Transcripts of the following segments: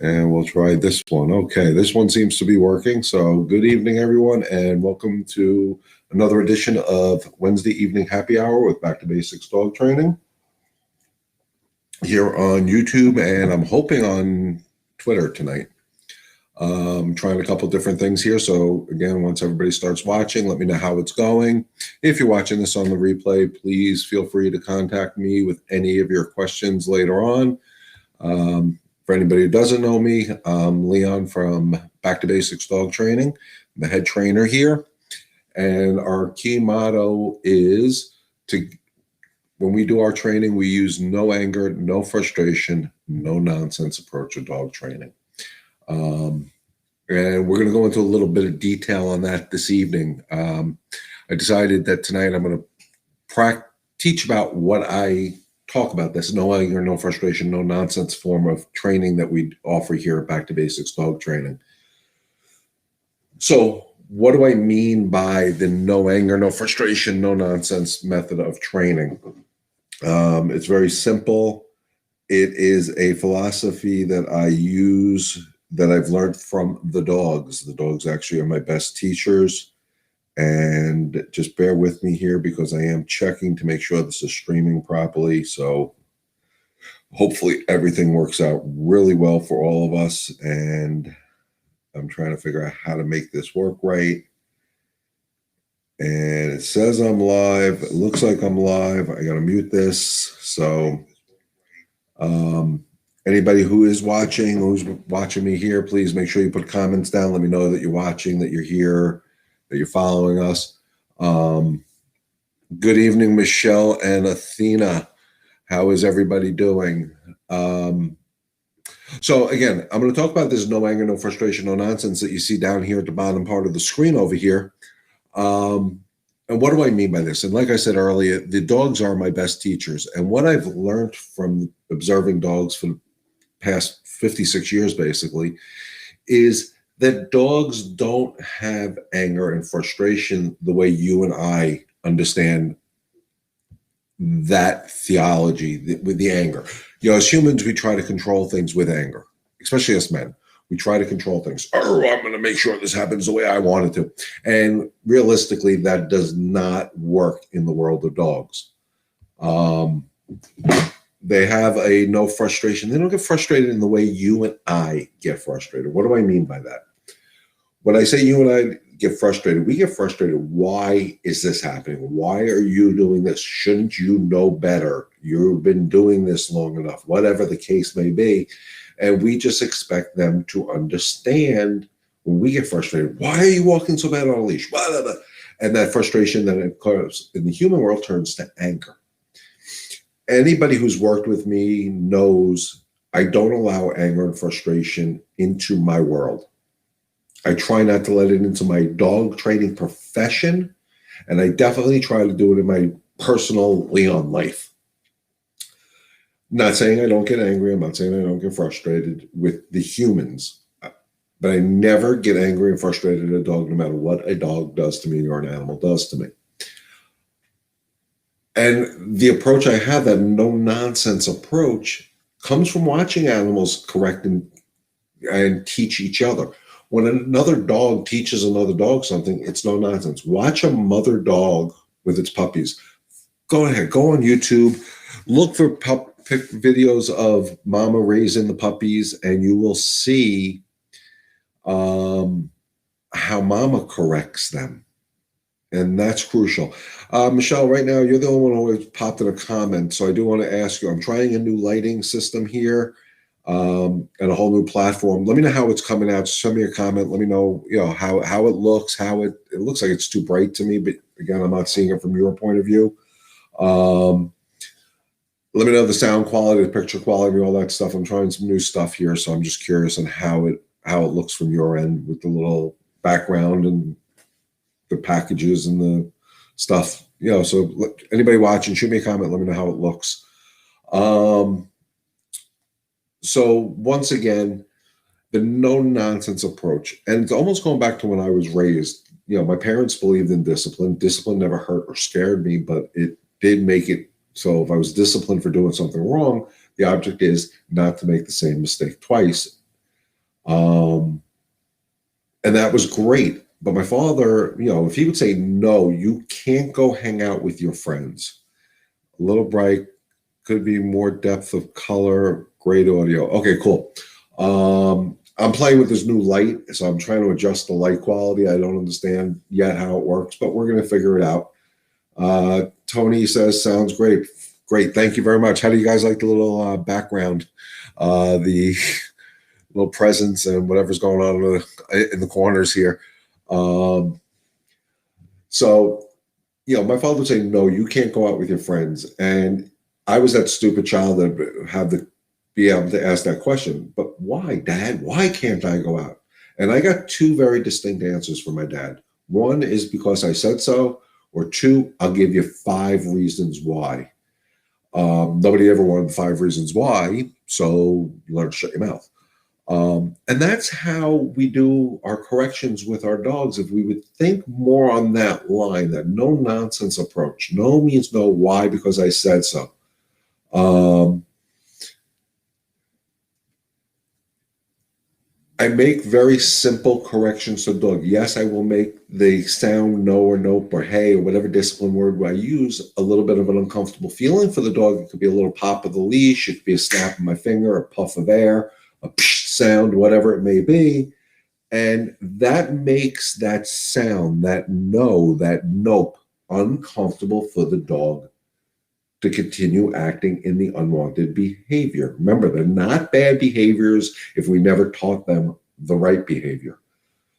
And we'll try this one. Okay, this one seems to be working. So good evening, everyone, and welcome to another edition of Wednesday Evening Happy Hour with Back to Basics Dog Training here on YouTube, and I'm hoping on Twitter tonight. Trying a couple different things here. So again, once everybody starts watching, let me know how it's going. If you're watching this on the replay, please feel free to contact me with any of your questions later on. For anybody who doesn't know me, I'm Leon from Back to Basics Dog Training, the head trainer here. And our key motto is when we do our training, we use no anger, no frustration, no nonsense approach to dog training. And we're going to go into a little bit of detail on that this evening. I decided that tonight I'm going to teach about what I talk about, this no anger, no frustration, no nonsense form of training that we offer here at Back to Basics Dog Training. So what do I mean by the no anger, no frustration, no nonsense method of training? It's very simple. It is a philosophy that I use that I've learned from the dogs. The dogs actually are my best teachers. And just bear with me here because I am checking to make sure this is streaming properly. So hopefully everything works out really well for all of us. And I'm trying to figure out how to make this work right. And it says I'm live. It looks like I'm live. I got to mute this. So anybody who is watching, who's watching me here, please make sure you put comments down. Let me know that you're watching, that you're here, that you're following us. Good evening, Michelle and Athena. How is everybody doing? So again, I'm going to talk about this no anger, no frustration, no nonsense that you see down here at the bottom part of the screen over here. And what do I mean by this? And like I said earlier, the dogs are my best teachers. And what I've learned from observing dogs for the past 56 years, basically, is that dogs don't have anger and frustration the way you and I understand that theology with the anger. You know, as humans, we try to control things with anger, especially as men. We try to control things. Oh, I'm going to make sure this happens the way I want it to. And realistically, that does not work in the world of dogs. They have a no frustration. They don't get frustrated in the way you and I get frustrated. What do I mean by that? When I say you and I get frustrated, we get frustrated. Why is this happening? Why are you doing this? Shouldn't you know better? You've been doing this long enough, whatever the case may be. And we just expect them to understand when we get frustrated. Why are you walking so bad on a leash? Blah, blah, blah. And that frustration that occurs in the human world turns to anger. Anybody who's worked with me knows I don't allow anger and frustration into my world. I try not to let it into my dog training profession, and I definitely try to do it in my personal Leon life. Not saying I don't get angry. I'm not saying I don't get frustrated with the humans, but I never get angry and frustrated at a dog, no matter what a dog does to me or an animal does to me. And the approach I have, that no-nonsense approach, comes from watching animals correct and teach each other. When another dog teaches another dog something, it's no nonsense. Watch a mother dog with its puppies. Go ahead, go on YouTube, look for videos of mama raising the puppies, and you will see how mama corrects them. And that's crucial. Michelle, right now, you're the only one who popped in a comment, so I do want to ask you, I'm trying a new lighting system here. And a whole new platform. Let me know how it's coming out. Send me a comment. Let me know, how it looks. It looks like it's too bright to me, but again, I'm not seeing it from your point of view. Let me know the sound quality, the picture quality, all that stuff. I'm trying some new stuff here, so I'm just curious on how it looks from your end with the little background and the packages and the stuff. So anybody watching, shoot me a comment. Let me know how it looks. So once again, the no-nonsense approach, and it's almost going back to when I was raised. My parents believed in discipline. Discipline never hurt or scared me, but it did make it so if I was disciplined for doing something wrong, the object is not to make the same mistake twice. Um, and that was great. But my father, if he would say, no, you can't go hang out with your friends. A little bright, could be more depth of color, great audio. Okay, cool. I'm playing with this new light, so I'm trying to adjust the light quality. I don't understand yet how it works, but we're going to figure it out. Tony says, sounds great. Great. Thank you very much. How do you guys like the little background, the little presents and whatever's going on in the corners here? So, my father would say, no, you can't go out with your friends. And I was that stupid child that had to be able to ask that question. But why, Dad? Why can't I go out? And I got two very distinct answers from my dad. One is because I said so, or two, I'll give you 5 reasons why. Nobody ever wanted 5 reasons why, so learn to shut your mouth. And that's how we do our corrections with our dogs. If we would think more on that line, that no nonsense approach. No means no. Why? Because I said so. I make very simple corrections to the dog. Yes, I will make the sound no or nope or hey or whatever discipline word I use a little bit of an uncomfortable feeling for the dog. It could be a little pop of the leash. It could be a snap of my finger, a puff of air, a psh sound, whatever it may be. And that makes that sound, that no, that nope, uncomfortable for the dog to continue acting in the unwanted behavior. Remember, they're not bad behaviors if we never taught them the right behavior.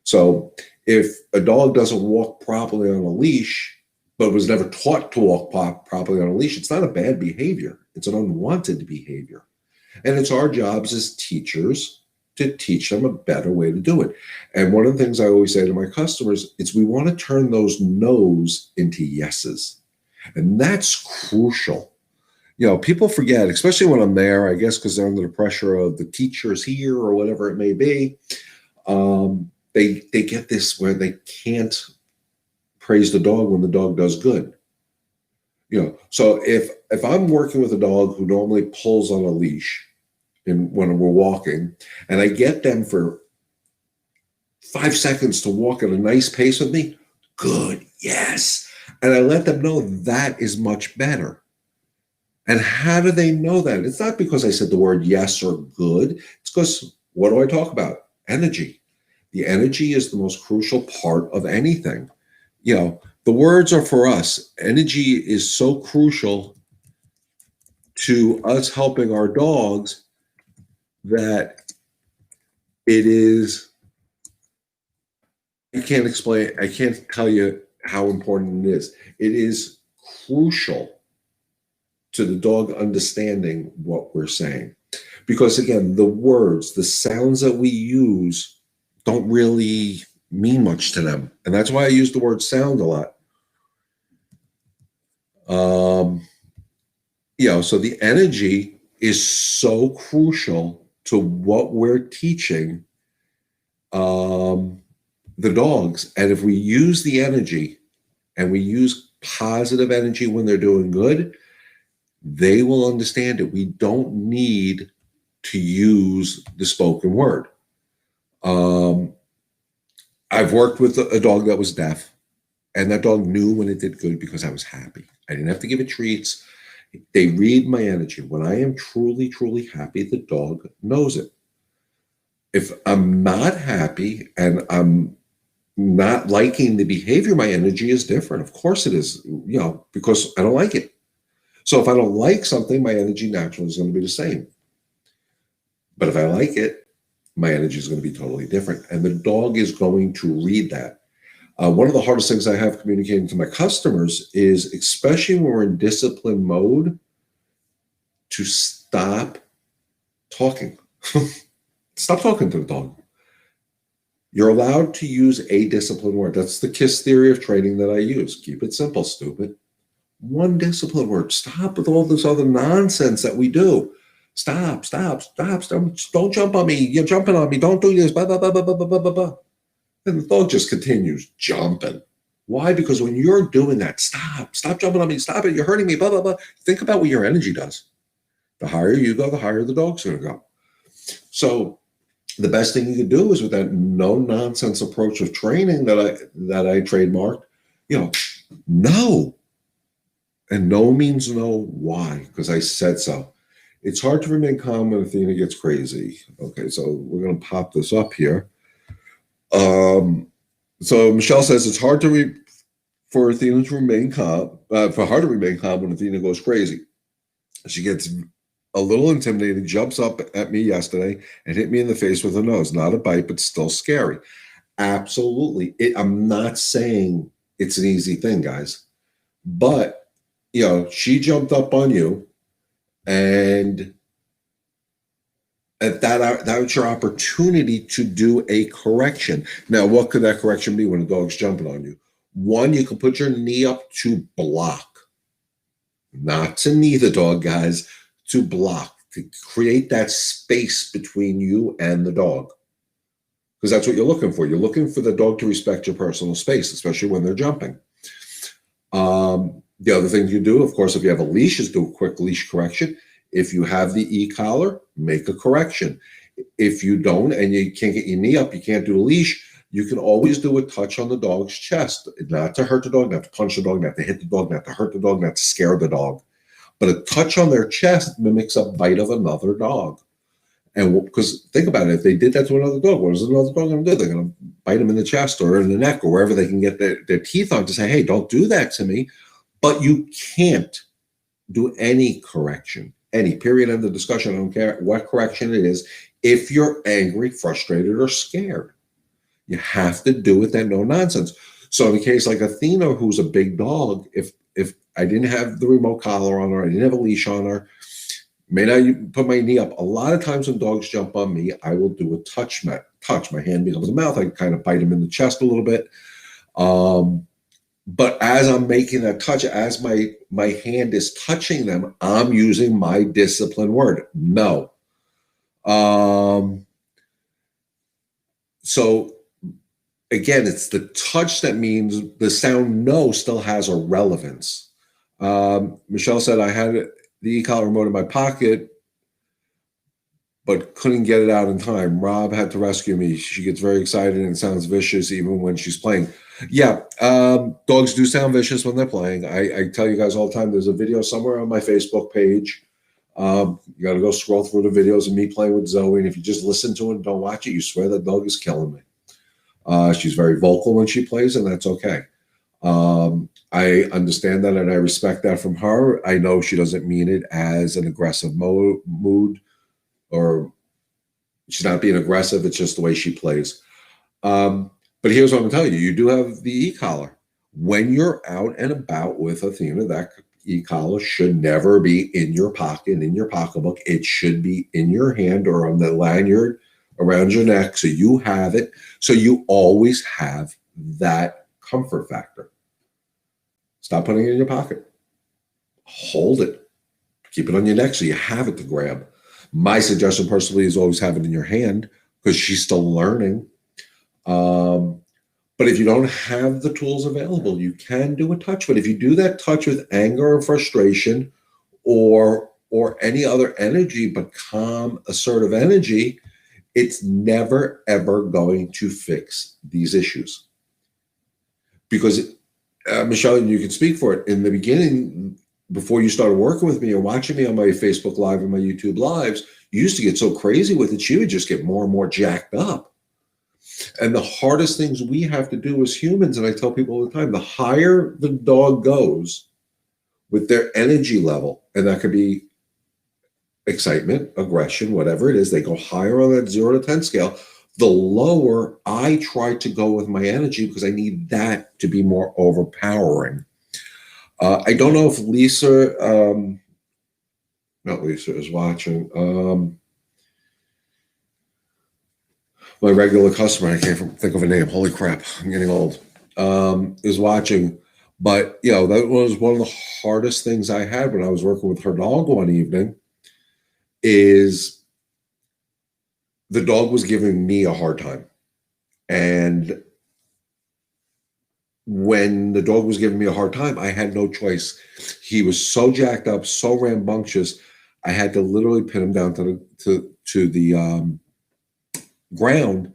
So if a dog doesn't walk properly on a leash, but was never taught to walk properly on a leash, it's not a bad behavior. It's an unwanted behavior. And it's our jobs as teachers to teach them a better way to do it. And one of the things I always say to my customers is we want to turn those no's into yeses. And that's crucial. People forget, especially when I'm there, I guess because they're under the pressure of the teachers here or whatever it may be. They get this where they can't praise the dog when the dog does good. So if I'm working with a dog who normally pulls on a leash when we're walking, and I get them for 5 seconds to walk at a nice pace with me, good, yes. And I let them know that is much better. And how do they know that? It's not because I said the word yes or good. It's because, what do I talk about? Energy. The energy is the most crucial part of anything. The words are for us. Energy is so crucial to us helping our dogs that it is, I can't tell you how important it is. It is crucial to the dog understanding what we're saying. Because again, the words, the sounds that we use don't really mean much to them. And that's why I use the word sound a lot. So the energy is so crucial to what we're teaching the dogs. And if we use the energy and we use positive energy when they're doing good, they will understand it. We don't need to use the spoken word. I've worked with a dog that was deaf, and that dog knew when it did good because I was happy. I didn't have to give it treats. They read my energy. When I am truly, truly happy, the dog knows it. If I'm not happy and I'm not liking the behavior, my energy is different. Of course it is, because I don't like it. So if I don't like something, my energy naturally is going to be the same. But if I like it, my energy is going to be totally different. And the dog is going to read that. One of the hardest things I have communicating to my customers is, especially when we're in discipline mode, to stop talking. Stop talking to the dog. You're allowed to use a discipline word. That's the KISS theory of training that I use. Keep it simple, stupid. One discipline word. Stop with all this other nonsense that we do. Stop. Don't jump on me. You're jumping on me. Don't do this. Blah, blah, blah, blah, blah, blah, blah, blah. And the dog just continues jumping. Why? Because when you're doing that, stop jumping on me. Stop it. You're hurting me. Blah, blah, blah. Think about what your energy does. The higher you go, the higher the dog's going to go. So the best thing you could do is with that no nonsense approach of training that I trademarked, you know, no. And no means no. Why? Because I said so. It's hard to remain calm when Athena gets crazy. Okay, so we're going to pop this up here. So Michelle says it's hard for Athena to remain calm, for her to remain calm when Athena goes crazy. She gets a little intimidated, jumps up at me yesterday and hit me in the face with her nose. Not a bite, but still scary. Absolutely. I'm not saying it's an easy thing, guys, but she jumped up on you, and that was your opportunity to do a correction. Now, what could that correction be when a dog's jumping on you? One, you can put your knee up to block, not to knee the dog, guys, to block, to create that space between you and the dog. Because that's what you're looking for. You're looking for the dog to respect your personal space, especially when they're jumping. The other thing you do, of course, if you have a leash, is do a quick leash correction. If you have the e-collar, make a correction. If you don't and you can't get your knee up, you can't do a leash, you can always do a touch on the dog's chest. Not to hurt the dog, not to punch the dog, not to hit the dog, not to hurt the dog, not to scare the dog. But a touch on their chest mimics a bite of another dog. And because think about it, if they did that to another dog, what is another dog going to do? They're going to bite them in the chest or in the neck or wherever they can get their teeth on to say, hey, don't do that to me. But you can't do any correction, any period of the discussion. I don't care what correction it is. If you're angry, frustrated, or scared, you have to do it that no nonsense. So in a case like Athena, who's a big dog, if I didn't have the remote collar on her, I didn't have a leash on her, may not put my knee up. A lot of times when dogs jump on me, I will do a touch. My hand becomes a mouth. I kind of bite them in the chest a little bit. But as I'm making that touch, as my hand is touching them, I'm using my discipline word, no. So again, it's the touch that means the sound no still has a relevance. Michelle said, I had the e-collar remote in my pocket, but couldn't get it out in time. Rob had to rescue me. She gets very excited and sounds vicious even when she's playing. Yeah, dogs do sound vicious when they're playing. I tell you guys all the time, there's a video somewhere on my Facebook page. You got to go scroll through the videos of me playing with Zoe, and if you just listen to it and don't watch it, you swear that dog is killing me. She's very vocal when she plays, and that's okay. I understand that, and I respect that from her. I know she doesn't mean it as an aggressive mood, or she's not being aggressive. It's just the way she plays. But here's what I'm going to tell you. You do have the e-collar. When you're out and about with Athena, that e-collar should never be in your pocket, in your pocketbook. It should be in your hand or on the lanyard around your neck, so you have it. So you always have that comfort factor. Stop putting it in your pocket. Hold it. Keep it on your neck so you have it to grab. My suggestion personally is always have it in your hand because she's still learning. But if you don't have the tools available, you can do a touch. But if you do that touch with anger or frustration or any other energy, but calm, assertive energy, it's never, ever going to fix these issues. Because, Michelle, you can speak for it. In the beginning, before you started working with me or watching me on my Facebook Live and my YouTube Lives, you used to get so crazy with it, she would just get more and more jacked up. And the hardest things we have to do as humans, and I tell people all the time, the higher the dog goes with their energy level, and that could be excitement, aggression, whatever it is, they go higher on that 0 to 10 scale, the lower I try to go with my energy because I need that to be more overpowering. I don't know if Lisa, not Lisa, is watching. My regular customer, I can't think of a name. Holy crap, I'm getting old. Is watching. But, that was one of the hardest things I had when I was working with her dog one evening is the dog was giving me a hard time. And when the dog was giving me a hard time, I had no choice. He was so jacked up, so rambunctious. I had to literally pin him down to the ground,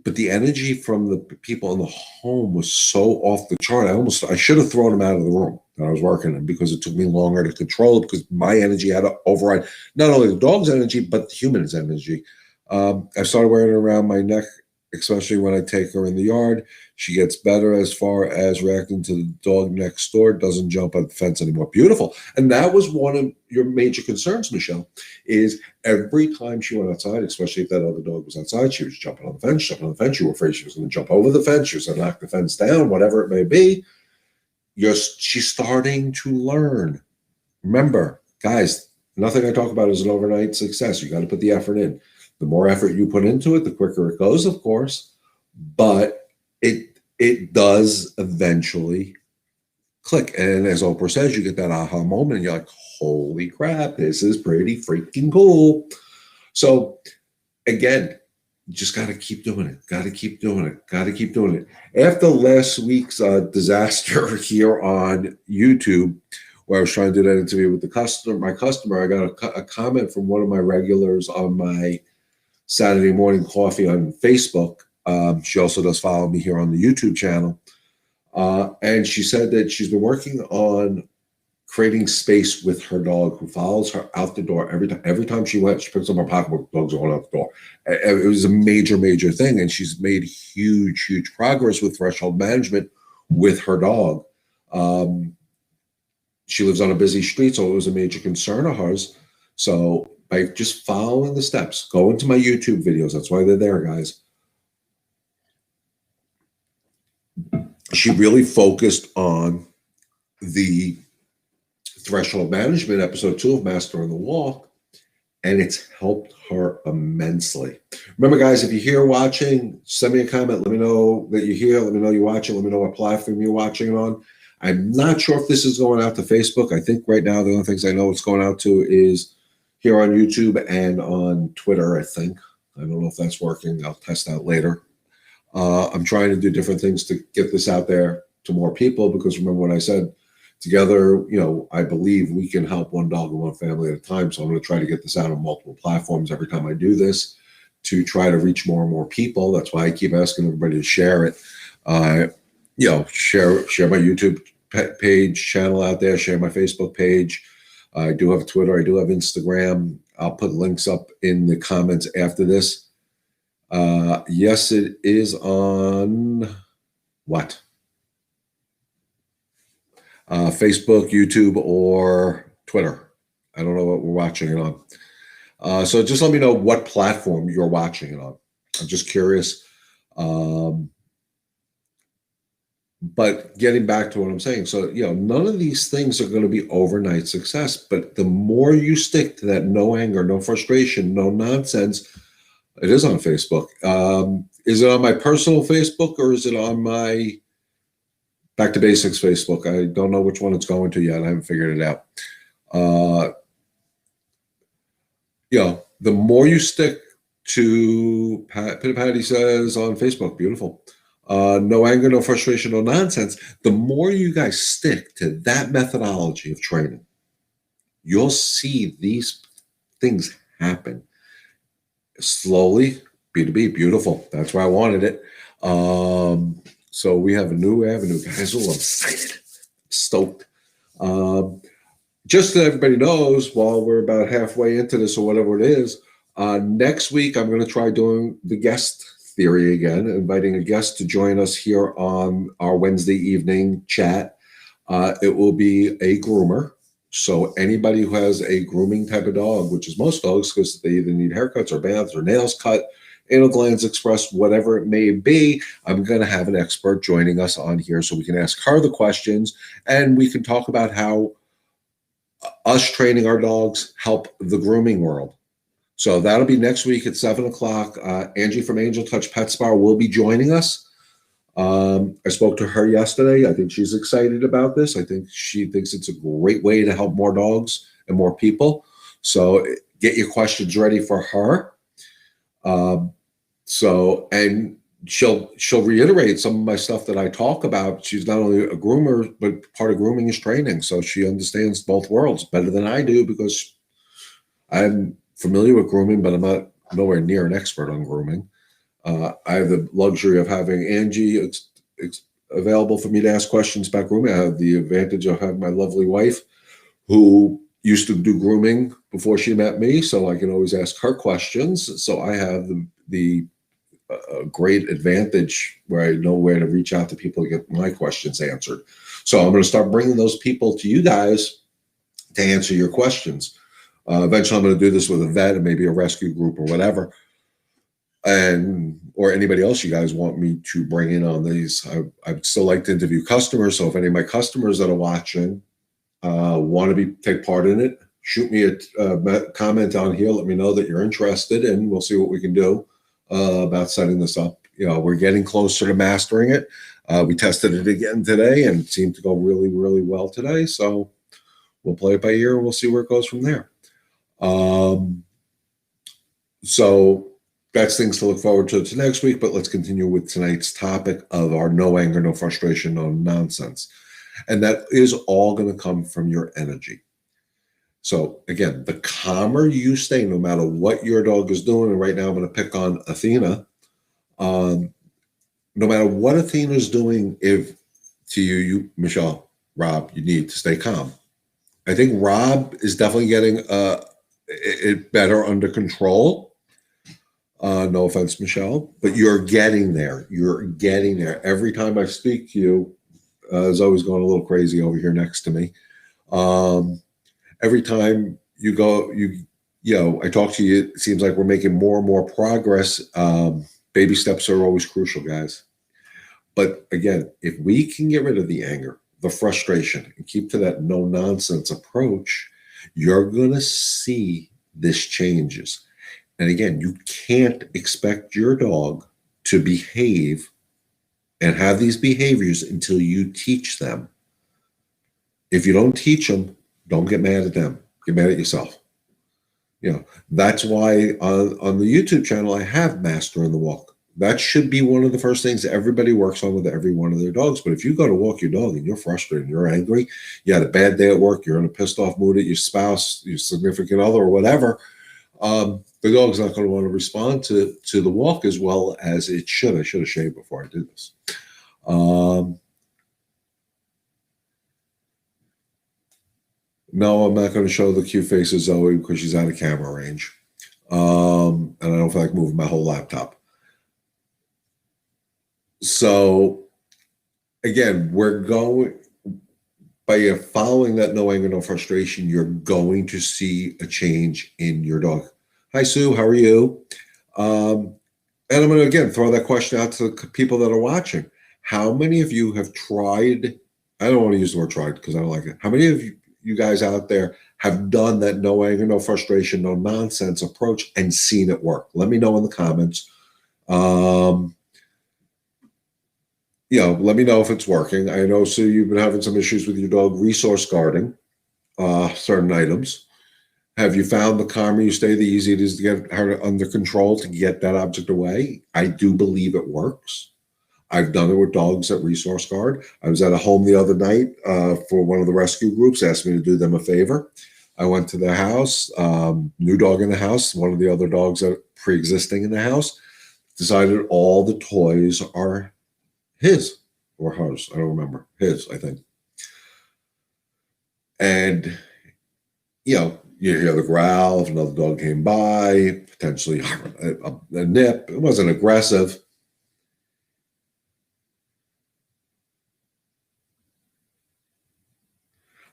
but the energy from the people in the home was so off the chart. I should have thrown them out of the room that I was working in, because it took me longer to control it, because my energy had to override not only the dog's energy but the human's energy. I started wearing it around my neck, especially when I take her in the yard. She gets better as far as reacting to the dog next door, doesn't jump on the fence anymore. Beautiful. And that was one of your major concerns, Michelle, is every time she went outside, especially if that other dog was outside, she was jumping on the fence, jumping on the fence. You were afraid she was going to jump over the fence, she was going to knock the fence down, whatever it may be. She's starting to learn. Remember, guys, nothing I talk about is an overnight success. You got to put the effort in. The more effort you put into it, the quicker it goes, of course, but it does eventually click. And as Oprah says, you get that aha moment and you're like, holy crap, this is pretty freaking cool. So again, you just got to keep doing it. Got to keep doing it. Got to keep doing it. After last week's disaster here on YouTube, where I was trying to do that interview with my customer, I got a comment from one of my regulars on my Saturday morning coffee on Facebook. She also does follow me here on the YouTube channel. And she said that she's been working on creating space with her dog, who follows her out the door every time she picks up her pocketbook, dog's going out the door. It was a major, major thing. And she's made huge, huge progress with threshold management with her dog. She lives on a busy street, so it was a major concern of hers. So by just following the steps, go into my YouTube videos. That's why they're there, guys. She really focused on the threshold management, episode 2 of Master on the Walk, and it's helped her immensely. Remember, guys, if you're here watching, send me a comment. Let me know that you're here. Let me know you're watching. Let me know what platform you're watching it on. I'm not sure if this is going out to Facebook. I think right now the only things I know it's going out to is here on YouTube and on Twitter, I think. I don't know if that's working. I'll test out later. I'm trying to do different things to get this out there to more people, because remember what I said, together, I believe we can help one dog and one family at a time. So I'm going to try to get this out on multiple platforms every time I do this, to try to reach more and more people. That's why I keep asking everybody to share it. Share my YouTube page channel out there, share my Facebook page. I do have Twitter. I do have Instagram. I'll put links up in the comments after this. Yes, it is on what? Facebook, YouTube, or Twitter. I don't know what we're watching it on. So just let me know what platform you're watching it on. I'm just curious. But getting back to what I'm saying, so, none of these things are going to be overnight success, but the more you stick to that no anger, no frustration, no nonsense, it is on Facebook. Is it on my personal Facebook, or is it on my Back to Basics Facebook? I don't know which one it's going to yet. I haven't figured it out. The more you stick to Patty says on Facebook, beautiful. No anger, no frustration, no nonsense. The more you guys stick to that methodology of training, you'll see these things happen slowly. B2B, beautiful. That's why I wanted it. So we have a new avenue, guys. Oh, I'm excited, stoked. Just so everybody knows, while we're about halfway into this or whatever it is, next week I'm going to try doing the guest theory again, inviting a guest to join us here on our Wednesday evening chat. It will be a groomer. So anybody who has a grooming type of dog, which is most dogs, because they either need haircuts or baths or nails cut, anal glands expressed, whatever it may be, I'm going to have an expert joining us on here so we can ask her the questions, and we can talk about how us training our dogs help the grooming world. So that'll be next week at 7 o'clock. Angie from Angel Touch Pet Spa will be joining us. I spoke to her yesterday. I think she's excited about this. I think she thinks it's a great way to help more dogs and more people. So get your questions ready for her. And she'll reiterate some of my stuff that I talk about. She's not only a groomer, but part of grooming is training. So she understands both worlds better than I do, because I'm familiar with grooming, but I'm not nowhere near an expert on grooming. I have the luxury of having Angie available for me to ask questions about grooming. I have the advantage of having my lovely wife who used to do grooming before she met me, so I can always ask her questions. So I have the great advantage where I know where to reach out to people to get my questions answered. So I'm going to start bringing those people to you guys to answer your questions. Eventually, I'm going to do this with a vet and maybe a rescue group or whatever, and or anybody else you guys want me to bring in on these. I'd still like to interview customers. So if any of my customers that are watching want to take part in it, shoot me a comment down here. Let me know that you're interested, and we'll see what we can do about setting this up. We're getting closer to mastering it. We tested it again today, and it seemed to go really, really well today. So we'll play it by ear, and we'll see where it goes from there. So that's things to look forward to next week. But let's continue with tonight's topic of our no anger, no frustration, no nonsense. And that is all going to come from your energy. So again, the calmer you stay, no matter what your dog is doing, and right now I'm going to pick on Athena. No matter what Athena's doing, if to you, Michelle, Rob, you need to stay calm. I think Rob is definitely getting it better under control. No offense, Michelle, but you're getting there. You're getting there. Every time I speak to you, is always going a little crazy over here next to me. Every time you go, I talk to you, it seems like we're making more and more progress. Baby steps are always crucial, guys. But again, if we can get rid of the anger, the frustration, and keep to that no nonsense approach, you're going to see this changes. And again, you can't expect your dog to behave and have these behaviors until you teach them. If you don't teach them, don't get mad at them. Get mad at yourself. That's why on the YouTube channel, I have Mastering the Walk. That should be one of the first things that everybody works on with every one of their dogs. But if you go to walk your dog and you're frustrated, you're angry, you had a bad day at work, you're in a pissed off mood at your spouse, your significant other, or whatever, the dog's not going to want to respond to the walk as well as it should. I should have shaved before I did this. No, I'm not going to show the cute face of Zoe because she's out of camera range. And I don't feel like moving my whole laptop. So again, by following that no anger, no frustration, you're going to see a change in your dog. Hi, Sue. How are you? And I'm going to, again, throw that question out to the people that are watching. How many of you have tried? I don't want to use the word tried because I don't like it. How many of you guys out there have done that no anger, no frustration, no nonsense approach and seen it work? Let me know in the comments. Let me know if it's working. I know, Sue, you've been having some issues with your dog resource guarding certain items. Have you found the calmer you stay, the easier it is to get her under control, to get that object away? I do believe it works. I've done it with dogs at resource guard. I was at a home the other night for one of the rescue groups, asked me to do them a favor. I went to their house, new dog in the house, one of the other dogs that are pre-existing in the house, decided all the toys are his or hers. I don't remember. His, I think. And, you hear the growl if another dog came by, potentially a nip. It wasn't aggressive.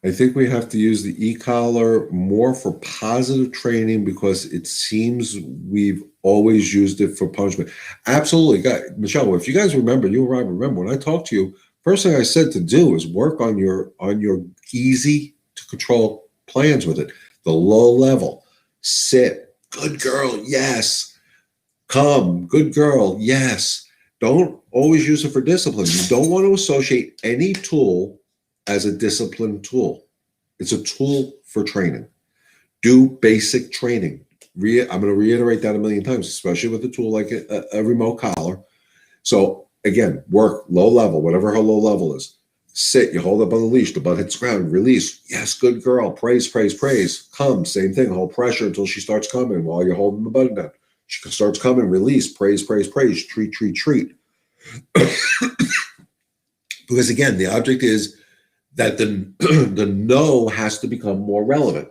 I think we have to use the e-collar more for positive training because it seems we've always used it for punishment. Absolutely. Michelle, if you guys remember, you and Rob remember, when I talked to you, first thing I said to do is work on your easy to control plans with it. The low level, sit, good girl, yes. Come, good girl, yes. Don't always use it for discipline. You don't want to associate any tool as a discipline tool. It's a tool for training. Do basic training. I'm going to reiterate that a million times, especially with a tool like a remote collar. So again, work low level, whatever her low level is. Sit, you hold up on the leash, the butt hits the ground, release. Yes, good girl. Praise, praise, praise. Come, same thing. Hold pressure until she starts coming while you're holding the button down. She starts coming, release, praise, praise, praise, treat, treat, treat. Because again, the object is that the no has to become more relevant.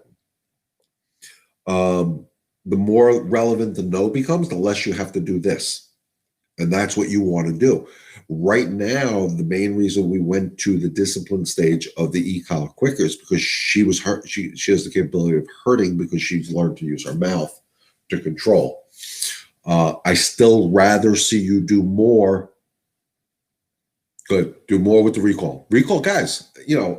The more relevant the no becomes, the less you have to do this. And that's what you want to do. Right now, the main reason we went to the discipline stage of the e-collar quicker is because she was hurt. She has the capability of hurting because she's learned to use her mouth to control. I still rather see you do more. Good. Do more with the recall. Recall, guys,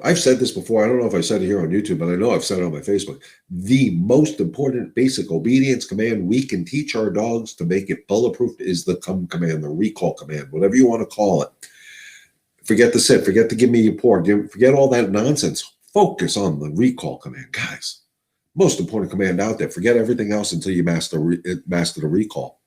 I've said this before. I don't know if I said it here on YouTube, but I know I've said it on my Facebook. The most important basic obedience command we can teach our dogs to make it bulletproof is the come command, the recall command, whatever you want to call it. Forget the sit, forget the give me your paw, forget all that nonsense. Focus on the recall command, guys. Most important command out there. Forget everything else until you master the recall.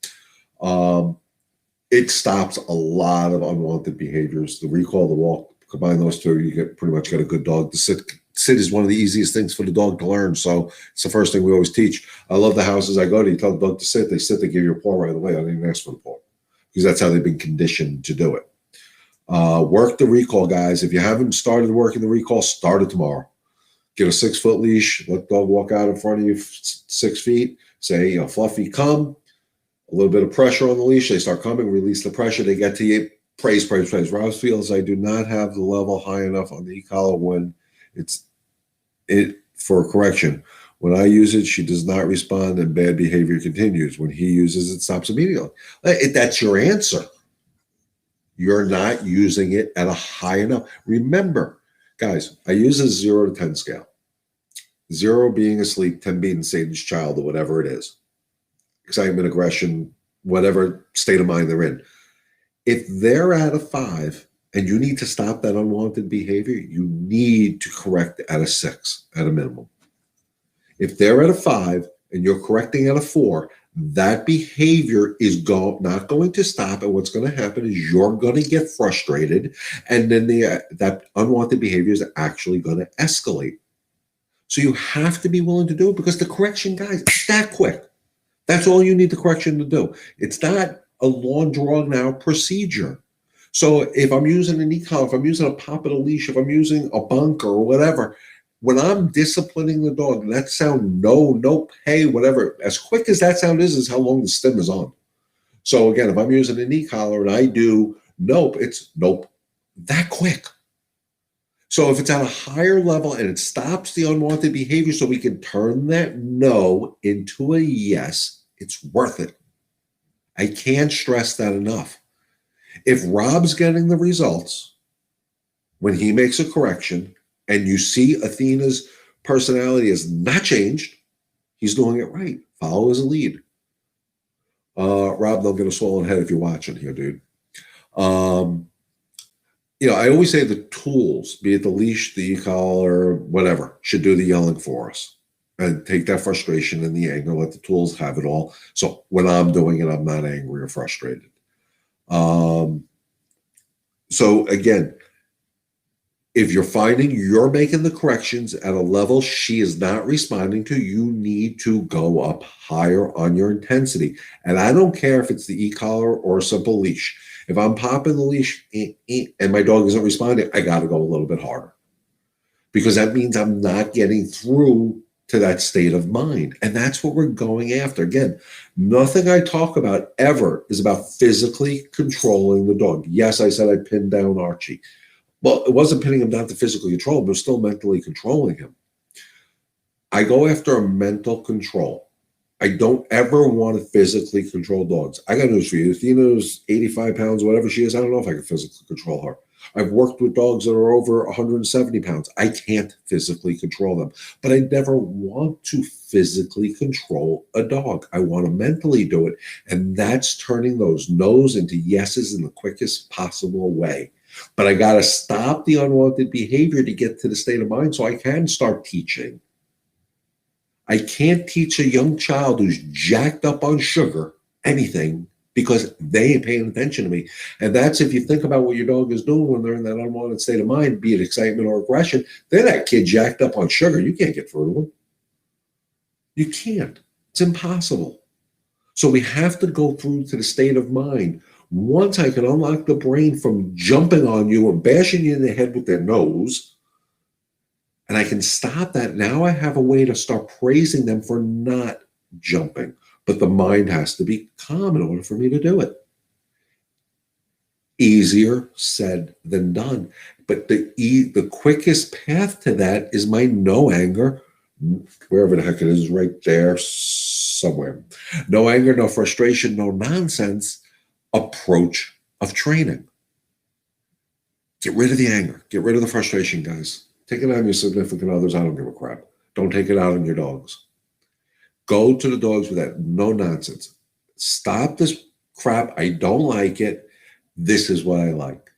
It stops a lot of unwanted behaviors. The recall, the walk, combine those two, you pretty much get a good dog. The sit is one of the easiest things for the dog to learn. So it's the first thing we always teach. I love the houses I go to. You tell the dog to sit, they sit, they give you a paw right away. I didn't even ask for the paw because that's how they've been conditioned to do it. Work the recall, guys. If you haven't started working the recall, start it tomorrow. Get a 6-foot leash. Let the dog walk out in front of you 6 feet. Say, Fluffy, come. A little bit of pressure on the leash. They start coming, release the pressure. They get to you. Praise, praise, praise. Rouse feels I do not have the level high enough on the e-collar when for a correction. When I use it, she does not respond and bad behavior continues. When he uses it, stops immediately. That's your answer. You're not using it at a high enough. Remember, guys, I use a 0 to 10 scale. 0 being asleep, 10 being Satan's child or whatever it is. Excitement, aggression, whatever state of mind they're in. If they're at a 5 and you need to stop that unwanted behavior, you need to correct at a 6 at a minimum. If they're at a 5 and you're correcting at a 4, that behavior is not going to stop. And what's going to happen is you're going to get frustrated. And then that unwanted behavior is actually going to escalate. So you have to be willing to do it because the correction, guys, is that quick. That's all you need the correction to do. It's not a long, drawn-out procedure. So if I'm using an e-collar, if I'm using a pop at a leash, if I'm using a bunker or whatever, when I'm disciplining the dog, that sound no, nope, hey, whatever, as quick as that sound is how long the stim is on. So again, if I'm using an e-collar and I do nope, it's nope, that quick. So if it's at a higher level and it stops the unwanted behavior so we can turn that no into a yes, it's worth it. I can't stress that enough. If Rob's getting the results when he makes a correction and you see Athena's personality has not changed, he's doing it right. Follow his lead. Rob, don't get a swollen head if you're watching here, dude. I always say the tools, be it the leash, the e-collar, whatever, should do the yelling for us and take that frustration and the anger, let the tools have it all. So when I'm doing it, I'm not angry or frustrated. So again, if you're finding you're making the corrections at a level she is not responding to, you need to go up higher on your intensity. And I don't care if it's the e-collar or a simple leash. If I'm popping the leash and my dog isn't responding, I got to go a little bit harder because that means I'm not getting through to that state of mind. And that's what we're going after. Again, nothing I talk about ever is about physically controlling the dog. Yes, I said I pinned down Archie. Well, it wasn't pinning him down to physically control, but still mentally controlling him. I go after a mental control. I don't ever want to physically control dogs. I got news for you. Athena's 85 pounds, whatever she is, I don't know if I can physically control her. I've worked with dogs that are over 170 pounds. I can't physically control them. But I never want to physically control a dog. I want to mentally do it. And that's turning those no's into yeses in the quickest possible way. But I got to stop the unwanted behavior to get to the state of mind so I can start teaching. I can't teach a young child who's jacked up on sugar anything because they ain't paying attention to me. And that's if you think about what your dog is doing when they're in that unwanted state of mind, be it excitement or aggression, they're that kid jacked up on sugar. You can't get through to them. You can't. It's impossible. So we have to go through to the state of mind. Once I can unlock the brain from jumping on you and bashing you in the head with their nose, and I can stop that, now I have a way to start praising them for not jumping. But the mind has to be calm in order for me to do it. Easier said than done. But the quickest path to that is my no anger, wherever the heck it is, right there somewhere. No anger, no frustration, no nonsense approach of training. Get rid of the anger. Get rid of the frustration, guys. Take it on your significant others. I don't give a crap. Don't take it out on your dogs. Go to the dogs with that no nonsense. Stop this crap. I don't like it. This is what I like.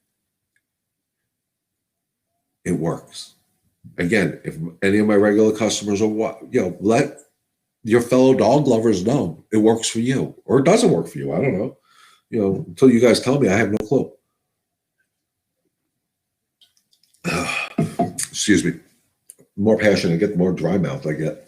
It works. Again, if any of my regular customers are, let your fellow dog lovers know it works for you, or it doesn't work for you. I don't know. Until you guys tell me, I have no clue. Excuse me. The more passion I get, the more dry mouth I get.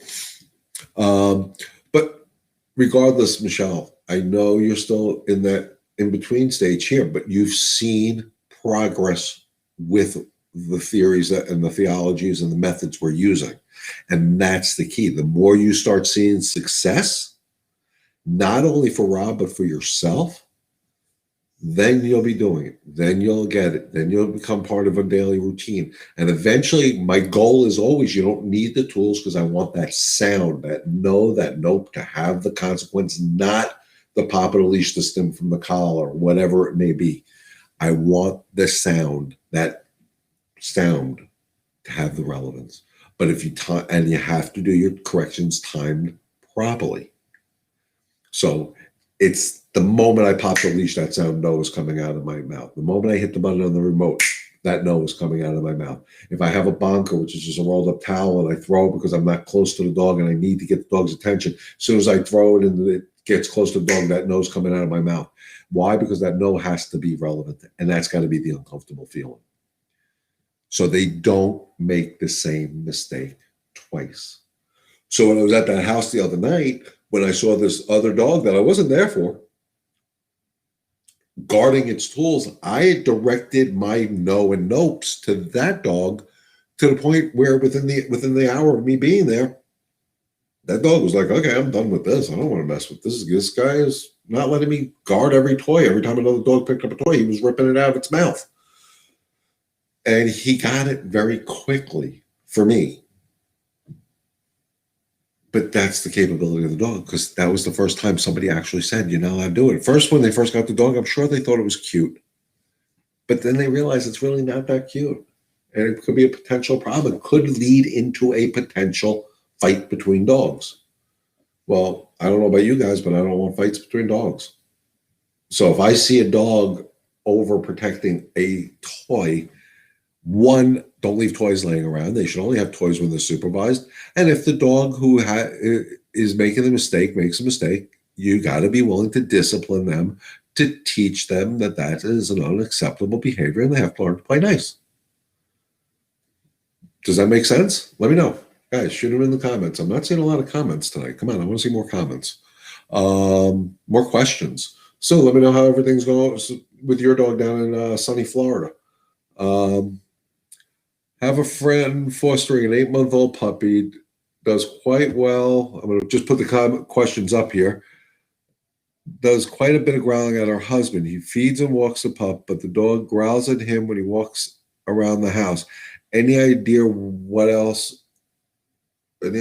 But regardless, Michelle, I know you're still in that in-between stage here, but you've seen progress with the theories and the theologies and the methods we're using. And that's the key. The more you start seeing success, not only for Rob, but for yourself, then you'll be doing it. Then you'll get it. Then you'll become part of a daily routine. And eventually, my goal is always, you don't need the tools, because I want that sound, that no, that nope, to have the consequence, not the pop of the leash to stem from the collar, whatever it may be. I want the sound, that sound, to have the relevance. But if and you have to do your corrections timed properly. So it's the moment I pop the leash, that sound no is coming out of my mouth. The moment I hit the button on the remote, that no is coming out of my mouth. If I have a bonker, which is just a rolled up towel, and I throw it because I'm not close to the dog and I need to get the dog's attention, as soon as I throw it and it gets close to the dog, that no is coming out of my mouth. Why? Because that no has to be relevant, and that's got to be the uncomfortable feeling. So they don't make the same mistake twice. So when I was at that house the other night, when I saw this other dog that I wasn't there for, guarding its tools, I directed my no and nopes to that dog, to the point where within the hour of me being there, that dog was like, okay, I'm done with this. I don't want to mess with this. This guy is not letting me guard every toy. Every time another dog picked up a toy, he was ripping it out of its mouth. And he got it very quickly for me. But that's the capability of the dog, because that was the first time somebody actually said, you're not allowed to do it. First, when they first got the dog, I'm sure they thought it was cute. But then they realized it's really not that cute. And it could be a potential problem. It could lead into a potential fight between dogs. Well, I don't know about you guys, but I don't want fights between dogs. So if I see a dog overprotecting a toy, one, don't leave toys laying around. They should only have toys when they're supervised. And if the dog who is making the mistake makes a mistake, you got to be willing to discipline them, to teach them that that is an unacceptable behavior, and they have to learn to play nice. Does that make sense? Let me know. Guys, shoot them in the comments. I'm not seeing a lot of comments tonight. Come on, I want to see more comments. More questions. So let me know how everything's going with your dog down in sunny Florida. Have a friend fostering an 8-month-old puppy, does quite well. I'm going to just put the questions up here. Does quite a bit of growling at her husband. He feeds and walks the pup, but the dog growls at him when he walks around the house. Any idea what else? I don't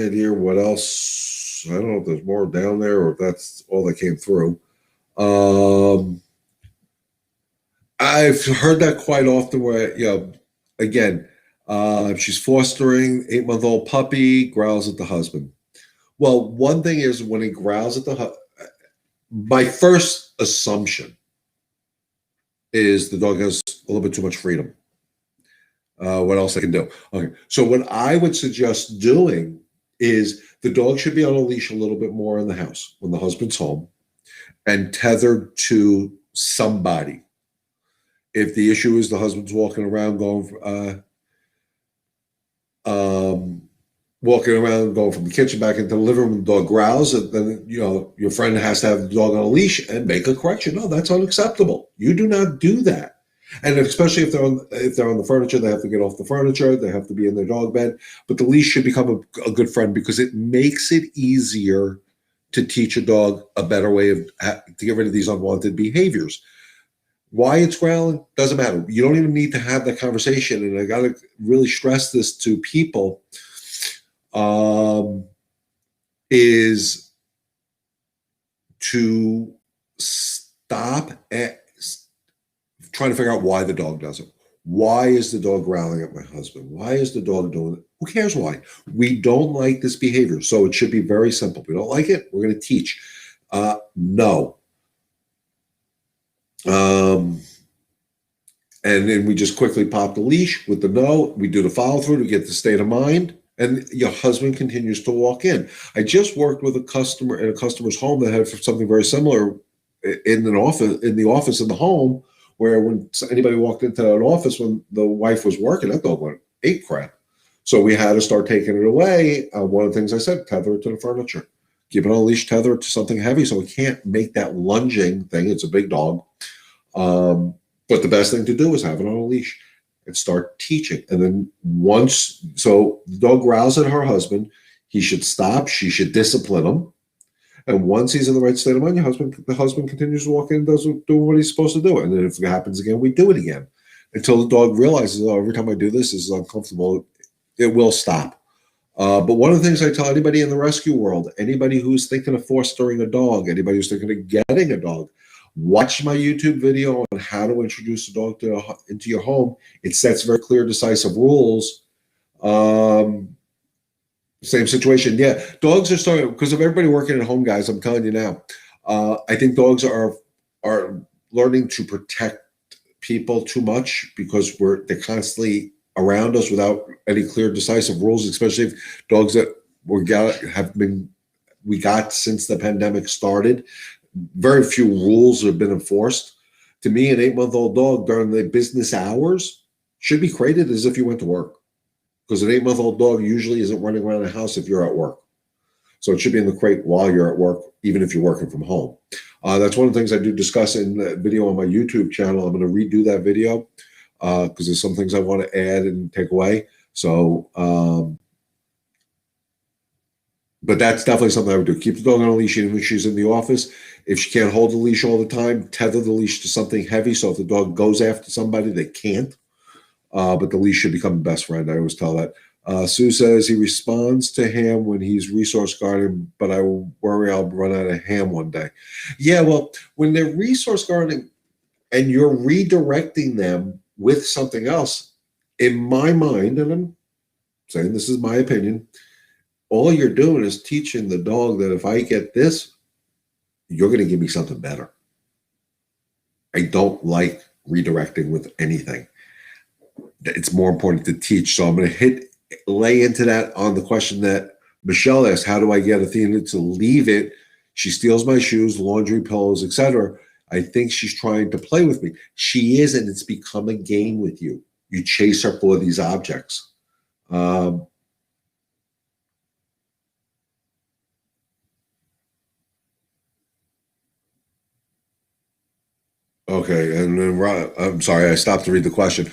know if there's more down there or if that's all that came through. I've heard that quite often where, again, she's fostering 8-month-old puppy, growls at the husband. Well, one thing is when he growls at the husband, my first assumption is the dog has a little bit too much freedom. What else I can do? Okay, so what I would suggest doing is the dog should be on a leash a little bit more in the house when the husband's home and tethered to somebody. If the issue is the husband's walking around going walking around, going from the kitchen back into the living room, the dog growls, and then your friend has to have the dog on a leash and make a correction. No, that's unacceptable. You do not do that. And especially if they're on the furniture, they have to get off the furniture. They have to be in their dog bed. But the leash should become a good friend because it makes it easier to teach a dog a better way to get rid of these unwanted behaviors. Why it's growling doesn't matter. You don't even need to have that conversation. And I got to really stress this to people. Is to stop trying to figure out why the dog does it. Why is the dog growling at my husband? Why is the dog doing it? Who cares why? We don't like this behavior. So it should be very simple. We don't like it. We're going to teach. No. And then we just quickly pop the leash with the no. We do the follow through to get the state of mind. And your husband continues to walk in. I just worked with a customer in a customer's home that had something very similar in the office in the home, where when anybody walked into an office when the wife was working, that dog went ape crap. So we had to start taking it away. One of the things I said, tether it to the furniture. Keep it on a leash, tether it to something heavy so we can't make that lunging thing. It's a big dog. But the best thing to do is have it on a leash and start teaching. And then so the dog growls at her husband, he should stop, she should discipline him. And once he's in the right state of mind, the husband continues to walk in and do what he's supposed to do. And then if it happens again, we do it again until the dog realizes, oh, every time I do this is uncomfortable, it will stop. But one of the things I tell anybody in the rescue world, anybody who's thinking of fostering a dog, anybody who's thinking of getting a dog, watch my YouTube video on how to introduce a dog into your home. It sets very clear, decisive rules. Same situation. Yeah, dogs are starting, because of everybody working at home, guys, I'm telling you now, I think dogs are learning to protect people too much because they're constantly around us without any clear, decisive rules, especially if dogs that we got since the pandemic started. Very few rules have been enforced. To me, an 8-month-old dog during the business hours should be crated as if you went to work, because an 8-month-old dog usually isn't running around the house if you're at work. So it should be in the crate while you're at work, even if you're working from home. That's one of the things I do discuss in the video on my YouTube channel. I'm going to redo that video because there's some things I want to add and take away. So, but that's definitely something I would do. Keep the dog on a leash even when she's in the office. If she can't hold the leash all the time, tether the leash to something heavy. So if the dog goes after somebody, they can't. But the leash should become best friend. I always tell that. Sue says he responds to ham when he's resource guarding, but I worry I'll run out of ham one day. Yeah, well, when they're resource guarding and you're redirecting them with something else, in my mind, and I'm saying this is my opinion, all you're doing is teaching the dog that if I get this, you're going to give me something better. I don't like redirecting with anything. It's more important to teach. So I'm going to lay into that on the question that Michelle asked, how do I get Athena to leave it? She steals my shoes, laundry, pillows, etc. I think she's trying to play with me. She is, and it's become a game with you. You chase her for these objects. Okay, and then Rob, I'm sorry, I stopped to read the question.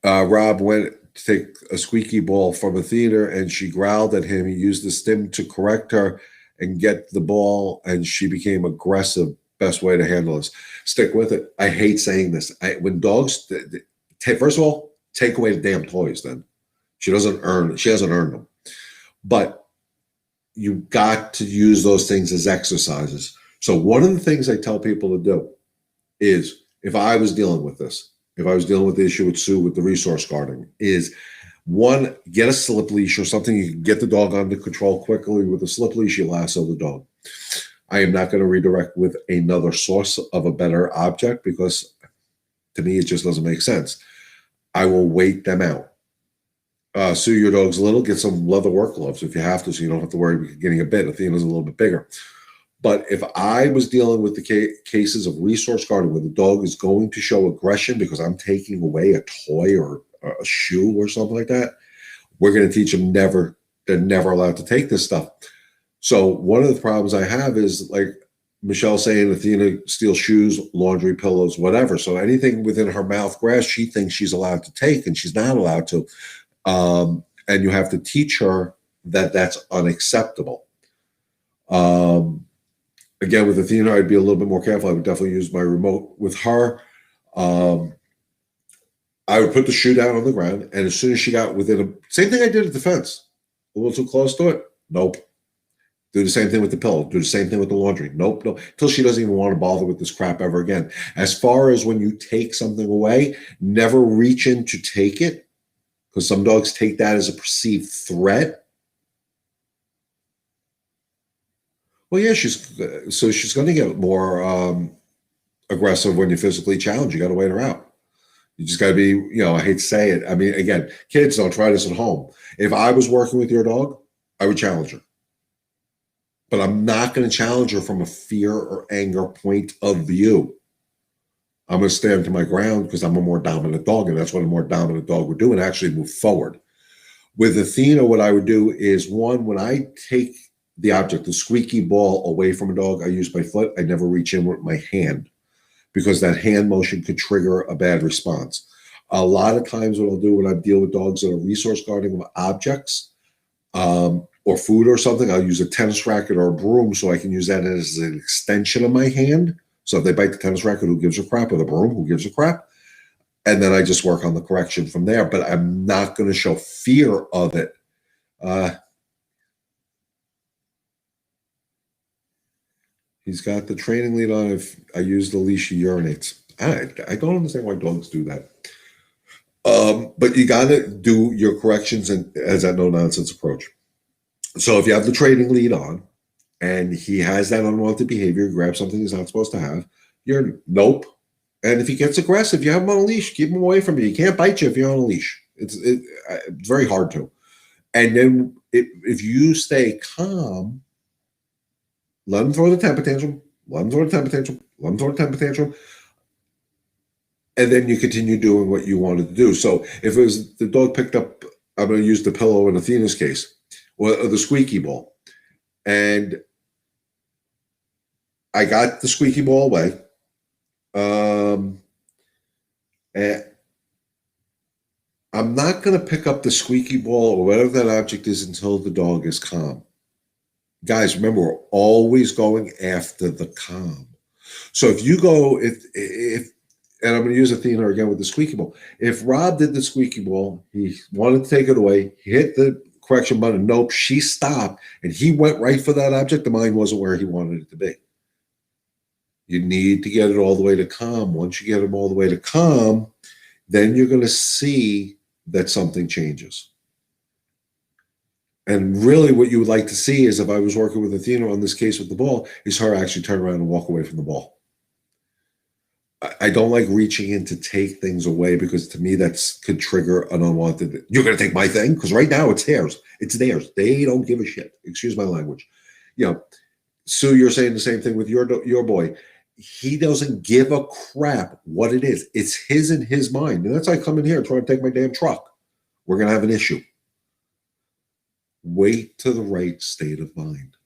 Rob went to take a squeaky ball from Athena and she growled at him. He used the stim to correct her and get the ball, and she became aggressive. Best way to handle this. Stick with it. I hate saying this. When dogs, first of all, take away the damn toys then. She hasn't earned them. But you got to use those things as exercises. So one of the things I tell people to do is, if I was dealing with the issue with Sue with the resource guarding, is one, get a slip leash or something you can get the dog under control quickly. With a slip leash, you lasso the dog. I am not going to redirect with another source of a better object because to me, it just doesn't make sense. I will wait them out. Sue, your dog's little, get some leather work gloves if you have to, so you don't have to worry about getting a bit. Athena's a little bit bigger. But if I was dealing with the cases of resource guarding where the dog is going to show aggression because I'm taking away a toy or a shoe or something like that, we're going to teach them never They're never allowed to take this stuff. So one of the problems I have is like Michelle saying Athena steals shoes, laundry, pillows, whatever. So anything within her mouth grasp, she thinks she's allowed to take, and she's not allowed to. And you have to teach her that that's unacceptable. Again, with Athena, I'd be a little bit more careful. I would definitely use my remote. With her, I would put the shoe down on the ground, and as soon as she got within same thing I did at the fence, a little too close to it, nope. Do the same thing with the pillow. Do the same thing with the laundry. Nope, no. Until she doesn't even want to bother with this crap ever again. As far as when you take something away, never reach in to take it, because some dogs take that as a perceived threat. Well, yeah, she's going to get more aggressive when you physically challenge. You got to wait her out. You just got to be, I hate to say it. I mean, again, kids, don't try this at home. If I was working with your dog, I would challenge her. But I'm not going to challenge her from a fear or anger point of view. I'm going to stand to my ground because I'm a more dominant dog, and that's what a more dominant dog would do, and actually move forward. With Athena, what I would do is, one, when I take the object, the squeaky ball, away from a dog, I use my foot. I never reach in with my hand, because that hand motion could trigger a bad response. A lot of times what I'll do when I deal with dogs that are resource guarding of objects or food or something, I'll use a tennis racket or a broom so I can use that as an extension of my hand. So if they bite the tennis racket, who gives a crap? Or the broom, who gives a crap? And then I just work on the correction from there. But I'm not going to show fear of it. He's got the training lead on. If I use the leash, he urinates. I don't understand why dogs do that. But you got to do your corrections and as that no-nonsense approach. So if you have the training lead on and he has that unwanted behavior, grab something he's not supposed to have, you're nope. And if he gets aggressive, you have him on a leash. Keep him away from you. He can't bite you if you're on a leash. It's very hard to. And then if you stay calm, let him throw the temper tantrum, let him throw the temper tantrum, let him throw the temper tantrum, and then you continue doing what you wanted to do. So if it was the dog picked up, I'm going to use the pillow in Athena's case, or the squeaky ball, and I got the squeaky ball away, and I'm not going to pick up the squeaky ball or whatever that object is until the dog is calm. Guys, remember, we're always going after the calm. So if you go, if and I'm going to use Athena again with the squeaky ball. If Rob did the squeaky ball, he wanted to take it away, he hit the correction button, nope, she stopped, and he went right for that object, the mind wasn't where he wanted it to be. You need to get it all the way to calm. Once you get him all the way to calm, then you're going to see that something changes. And really what you would like to see is, if I was working with Athena on this case with the ball, is her actually turn around and walk away from the ball. I don't like reaching in to take things away, because to me that's could trigger an unwanted, you're going to take my thing? Because right now it's theirs. It's theirs. They don't give a shit. Excuse my language. Sue, you're saying the same thing with your boy. He doesn't give a crap what it is. It's his in his mind. And that's like coming here and trying to take my damn truck. We're going to have an issue. Wait to the right state of mind.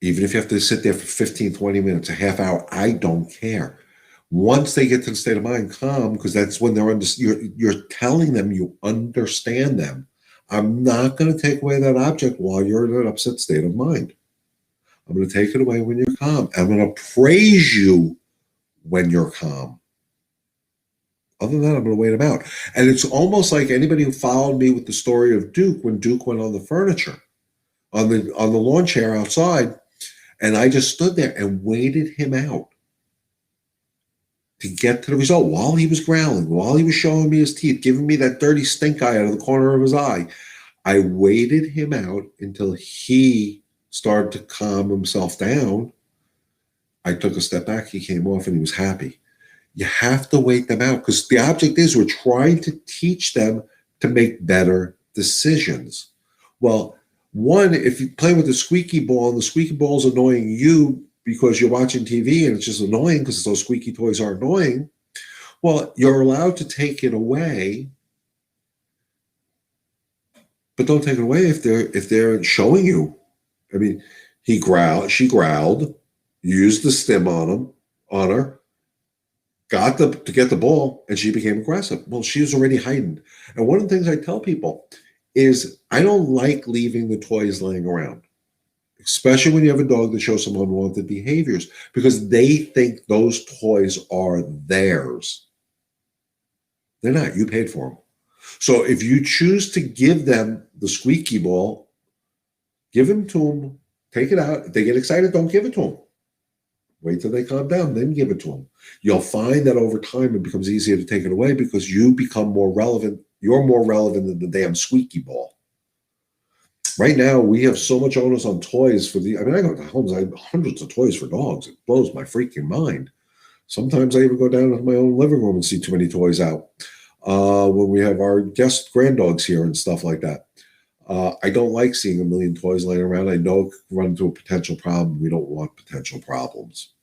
Even if you have to sit there for 15, 20 minutes, a half hour, I don't care. Once they get to the state of mind, calm, because that's when you're telling them you understand them. I'm not going to take away that object while you're in an upset state of mind. I'm going to take it away when you're calm. I'm going to praise you when you're calm. Other than that, I'm going to wait him out. And it's almost like anybody who followed me with the story of Duke, when Duke went on the furniture, on the lawn chair outside, and I just stood there and waited him out to get to the result while he was growling, while he was showing me his teeth, giving me that dirty stink eye out of the corner of his eye. I waited him out until he started to calm himself down. I took a step back, he came off, and he was happy. You have to wait them out, because the object is we're trying to teach them to make better decisions. Well, one, if you play with the squeaky ball and the squeaky ball is annoying you because you're watching TV and it's just annoying because those squeaky toys are annoying, well, you're allowed to take it away, but don't take it away if they're showing you. I mean, she growled, used the stim on her, to get the ball, and she became aggressive. Well, she was already heightened. And one of the things I tell people is I don't like leaving the toys laying around, especially when you have a dog that shows some unwanted behaviors, because they think those toys are theirs. They're not. You paid for them. So if you choose to give them the squeaky ball, give them to them. Take it out. If they get excited, don't give it to them. Wait till they calm down, then give it to them. You'll find that over time it becomes easier to take it away because you become more relevant. You're more relevant than the damn squeaky ball. Right now, we have so much onus on toys I go to homes, I have hundreds of toys for dogs. It blows my freaking mind. Sometimes I even go down to my own living room and see too many toys out. When we have our guest granddogs here and stuff like that. I don't like seeing a million toys laying around. I know it could run into a potential problem. We don't want potential problems.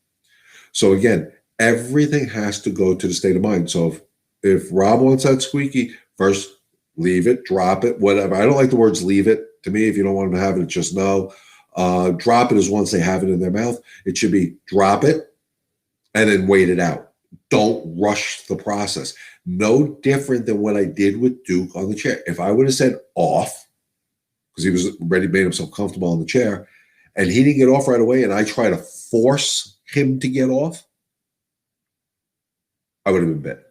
So again, everything has to go to the state of mind. So if Rob wants that squeaky, first leave it, drop it, whatever. I don't like the words leave it. To me, if you don't want them to have it, just no. Drop it is once they have it in their mouth. It should be drop it and then wait it out. Don't rush the process. No different than what I did with Duke on the chair. If I would have said off, because he was already made himself comfortable on the chair, and he didn't get off right away, and I try to force him to get off, I would have been bit.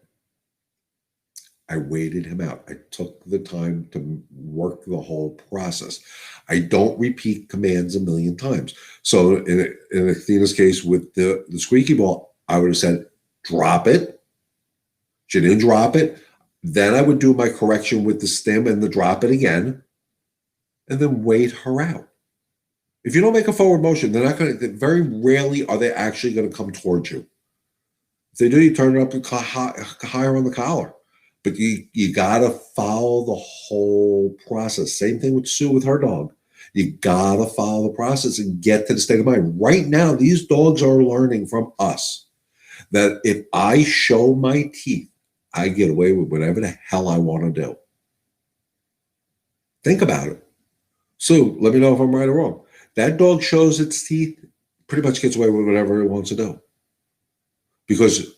I waited him out. I took the time to work the whole process. I don't repeat commands a million times. So in Athena's case with the squeaky ball, I would have said, drop it. She didn't drop it. Then I would do my correction with the stim and the drop it again, and then wait her out. If you don't make a forward motion, they're not going to, very rarely are they actually going to come towards you. If they do, you turn it up higher on the collar. But you got to follow the whole process. Same thing with Sue with her dog. You got to follow the process and get to the state of mind. Right now, these dogs are learning from us that if I show my teeth, I get away with whatever the hell I want to do. Think about it. Sue, let me know if I'm right or wrong. That dog shows its teeth, pretty much gets away with whatever it wants to do because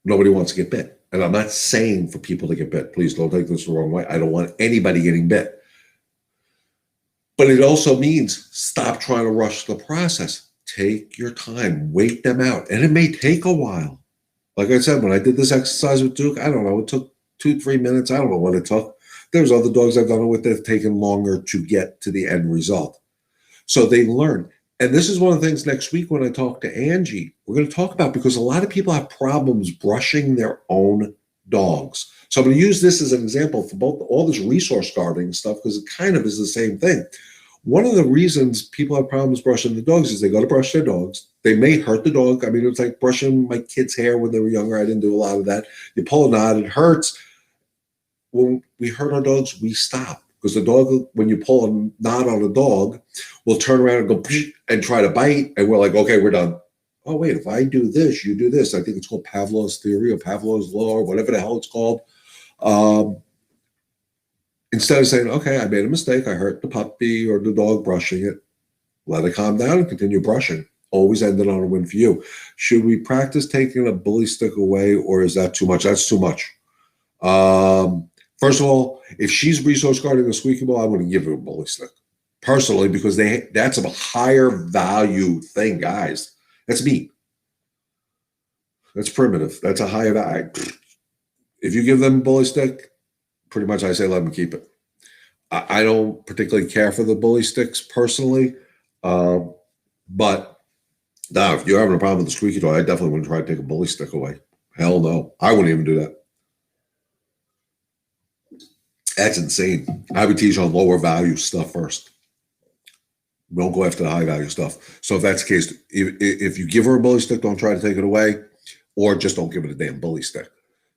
nobody wants to get bit. And I'm not saying for people to get bit. Please don't take this the wrong way. I don't want anybody getting bit. But it also means stop trying to rush the process. Take your time. Wait them out. And it may take a while. Like I said, when I did this exercise with Duke, I don't know, it took 2-3 minutes. I don't know what it took. There's other dogs I've done it with that have taken longer to get to the end result. So they learn. And this is one of the things next week when I talk to Angie, we're going to talk about, because a lot of people have problems brushing their own dogs. So I'm going to use this as an example for both all this resource guarding stuff, because it kind of is the same thing. One of the reasons people have problems brushing the dogs is they go to brush their dogs. They may hurt the dog. I mean, it's like brushing my kids' hair when they were younger. I didn't do a lot of that. You pull a knot, it hurts. When we hurt our dogs, we stop. Because the dog, when you pull a knot on a dog, will turn around and go and try to bite. And we're like, okay, we're done. Oh, wait, if I do this, you do this. I think it's called Pavlov's theory or Pavlov's law or whatever the hell it's called. Instead of saying, okay, I made a mistake. I hurt the puppy or the dog brushing it. Let it calm down and continue brushing. Always ended on a win for you. Should we practice taking a bully stick away, or is that too much? That's too much. First of all, if she's resource guarding a squeaky ball, I wouldn't give her a bully stick. Personally, because that's a higher value thing, guys. That's me. That's primitive. That's a higher value. If you give them a bully stick, pretty much I say let them keep it. I don't particularly care for the bully sticks personally. But now, if you're having a problem with the squeaky toy, I definitely wouldn't try to take a bully stick away. Hell no. I wouldn't even do that. That's insane. I would teach on lower value stuff first. Don't go after the high value stuff. So if that's the case, if you give her a bully stick, don't try to take it away, or just don't give it a damn bully stick.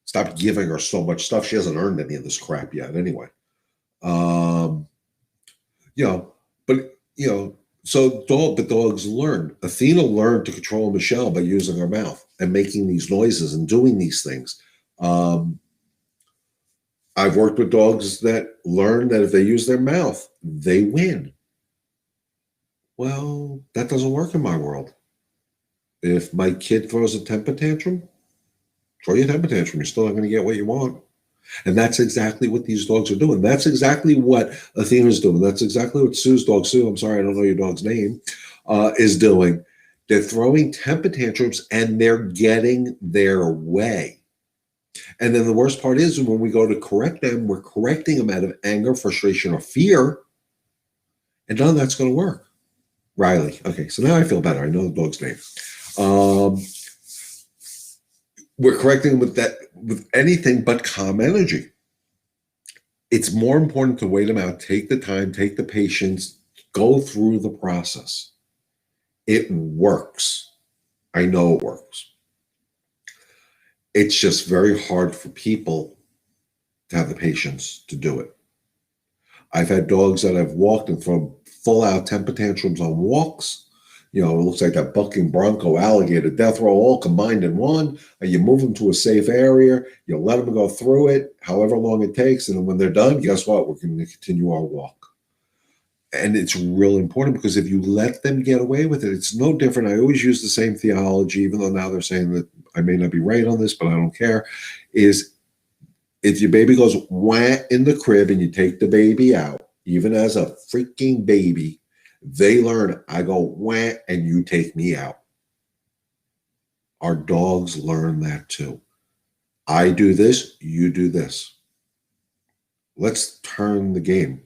Stop giving her so much stuff. She hasn't earned any of this crap yet anyway. So dogs learn. Athena learned to control Michelle by using her mouth and making these noises and doing these things. I've worked with dogs that learn that if they use their mouth, they win. Well, that doesn't work in my world. If my kid throws a temper tantrum, throw your temper tantrum. You're still not going to get what you want. And that's exactly what these dogs are doing. That's exactly what Athena's doing. That's exactly what Sue's dog, Sue, I'm sorry, I don't know your dog's name, is doing. They're throwing temper tantrums and they're getting their way. And then the worst part is when we go to correct them, we're correcting them out of anger, frustration, or fear. And none of that's going to work. Riley. Okay, so now I feel better. I know the dog's name. We're correcting with that with anything but calm energy. It's more important to wait them out, take the time, take the patience, go through the process. It works. I know it works. It's just very hard for people to have the patience to do it. I've had dogs that I've walked and thrown full out temper tantrums on walks. You know, it looks like that bucking bronco alligator death row all combined in one. And you move them to a safe area. You let them go through it, however long it takes. And then when they're done, guess what? We're going to continue our walk. And it's real important because if you let them get away with it, it's no different. I always use the same theology, even though now they're saying that I may not be right on this, but I don't care, is if your baby goes wah in the crib and you take the baby out, even as a freaking baby, they learn, I go wah and you take me out. Our dogs learn that too. I do this, you do this. Let's turn the game.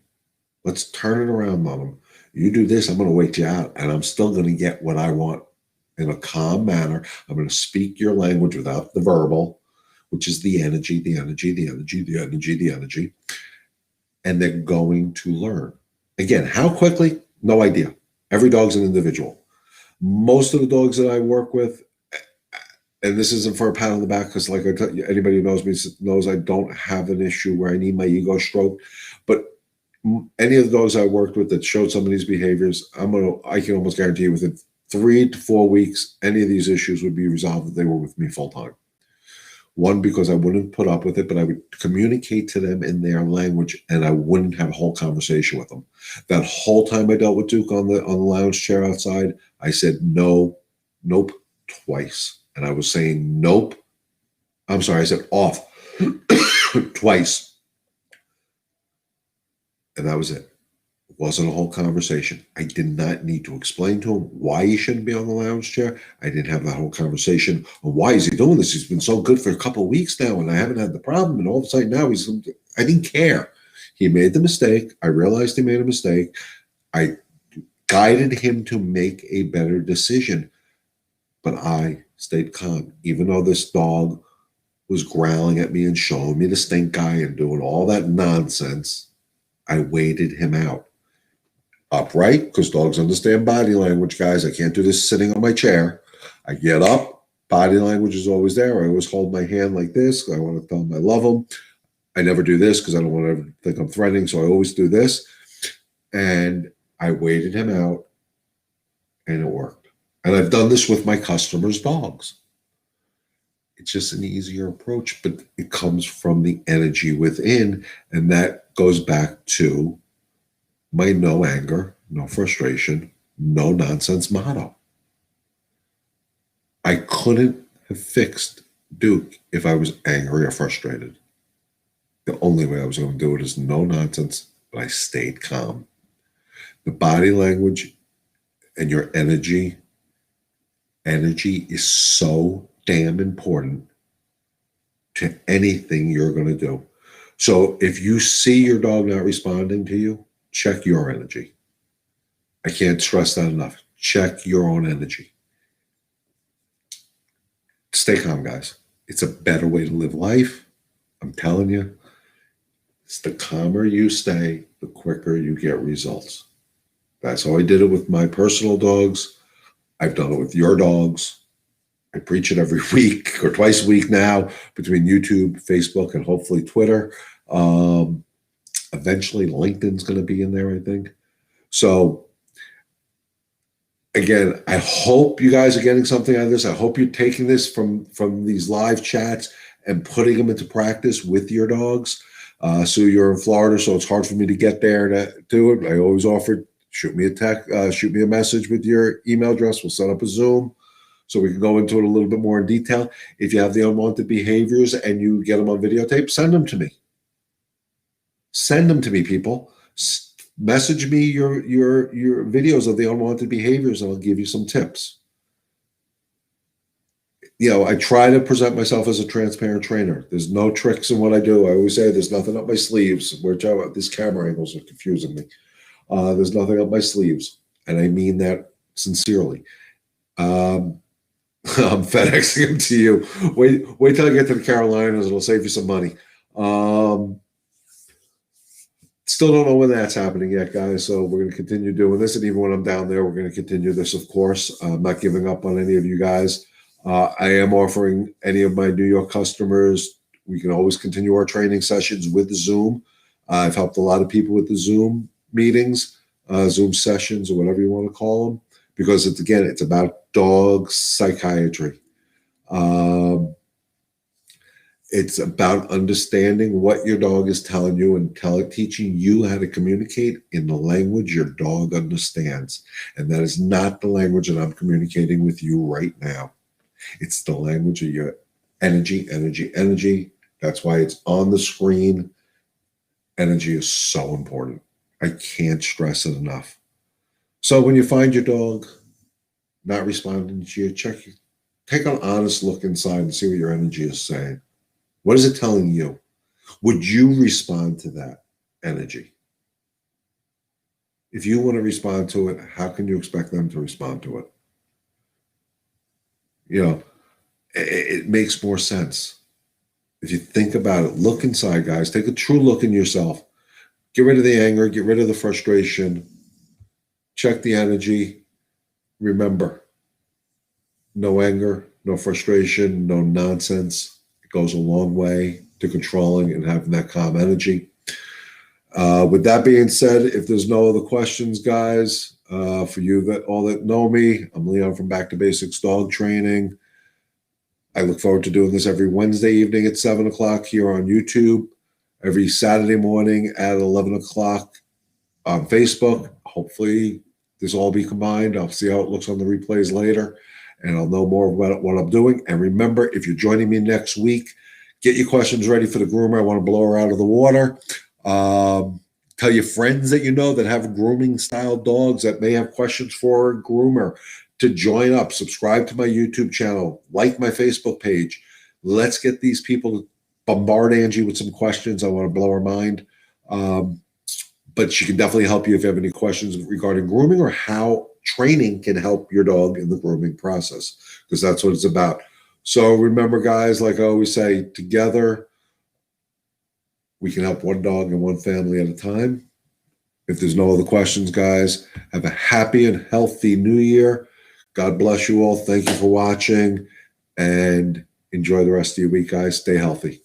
Let's turn it around on them. You do this, I'm going to wait you out, and I'm still going to get what I want in a calm manner. I'm going to speak your language without the verbal, which is the energy, the energy, the energy, the energy, the energy. And they're going to learn. Again, how quickly? No idea. Every dog's an individual. Most of the dogs that I work with, and this isn't for a pat on the back, because like I tell you, anybody who knows me knows I don't have an issue where I need my ego stroked. But any of the dogs I worked with that showed some of these behaviors, I can almost guarantee you within 3 to 4 weeks, any of these issues would be resolved if they were with me full time. One, because I wouldn't put up with it, but I would communicate to them in their language, and I wouldn't have a whole conversation with them. That whole time I dealt with Duke on the lounge chair outside, I said no, nope, twice. And I was saying nope. I'm sorry, I said off twice. And that was it. It wasn't a whole conversation. I did not need to explain to him why he shouldn't be on the lounge chair. I didn't have that whole conversation on why is he doing this. He's been so good for a couple of weeks now, and I haven't had the problem. And all of a sudden now I didn't care. He made the mistake. I realized he made a mistake. I guided him to make a better decision. But I stayed calm, even though this dog was growling at me and showing me the stink eye and doing all that nonsense. I waited him out. Upright, because dogs understand body language, guys. I can't do this sitting on my chair. I get up. Body language is always there. I always hold my hand like this. I want to tell them I love them. I never do this because I don't want to think I'm threatening, so I always do this. And I waited him out, and it worked. And I've done this with my customers' dogs. It's just an easier approach, but it comes from the energy within, and that goes back to my no anger, no frustration, no nonsense motto. I couldn't have fixed Duke if I was angry or frustrated. The only way I was going to do it is no nonsense, but I stayed calm. The body language and your energy is so damn important to anything you're going to do. So if you see your dog not responding to you, check your energy. I can't stress that enough. Check your own energy. Stay calm, guys. It's a better way to live life. I'm telling you. It's the calmer you stay, the quicker you get results. That's how I did it with my personal dogs. I've done it with your dogs. I preach it every week or twice a week now between YouTube, Facebook, and hopefully Twitter. Eventually, LinkedIn's going to be in there, I think. So, again, I hope you guys are getting something out of this. I hope you're taking this from these live chats and putting them into practice with your dogs. Sue, you're in Florida, so it's hard for me to get there to do it. I always offered, shoot me a text, shoot me a message with your email address. We'll set up a Zoom so we can go into it a little bit more in detail. If you have the unwanted behaviors and you get them on videotape, send them to me. Send them to me, people. Message me your videos of the unwanted behaviors, and I'll give you some tips. I try to present myself as a transparent trainer. There's no tricks in what I do. I always say there's nothing up my sleeves. These camera angles are confusing me. There's nothing up my sleeves, and I mean that sincerely. I'm FedExing them to you. Wait till I get to the Carolinas. It'll save you some money. Still don't know when that's happening yet, guys. So we're going to continue doing this. And even when I'm down there, we're going to continue this, of course. I'm not giving up on any of you guys. I am offering any of my New York customers, we can always continue our training sessions with Zoom. I've helped a lot of people with the Zoom meetings, Zoom sessions, or whatever you want to call them, because it's about dog psychiatry. It's about understanding what your dog is telling you and teaching you how to communicate in the language your dog understands. And that is not the language that I'm communicating with you right now. It's the language of your energy, energy, energy. That's why it's on the screen. Energy is so important. I can't stress it enough. So when you find your dog not responding to you, take an honest look inside and see what your energy is saying. What is it telling you? Would you respond to that energy? If you want to respond to it, how can you expect them to respond to it? It makes more sense. If you think about it, look inside, guys. Take a true look in yourself. Get rid of the anger. Get rid of the frustration. Check the energy. Remember, no anger, no frustration, no nonsense. It goes a long way to controlling and having that calm energy. With that being said, if there's no other questions, guys, for you that know me, I'm Leon from Back to Basics Dog Training. I look forward to doing this every Wednesday evening at 7 o'clock here on YouTube, every Saturday morning at 11 o'clock on Facebook. Hopefully this will all be combined. I'll see how it looks on the replays later, and I'll know more about what I'm doing. And remember, if you're joining me next week, get your questions ready for the groomer. I want to blow her out of the water. Tell your friends that you know that have grooming style dogs that may have questions for a groomer to join up. Subscribe to my YouTube channel, like my Facebook page. Let's get these people to bombard Angie with some questions. I want to blow her mind. But she can definitely help you if you have any questions regarding grooming or how training can help your dog in the grooming process, because that's what it's about. So remember, guys, like I always say, together we can help one dog and one family at a time. If there's no other questions, guys, have a happy and healthy new year. God bless you all. Thank you for watching, and enjoy the rest of your week, guys. Stay healthy.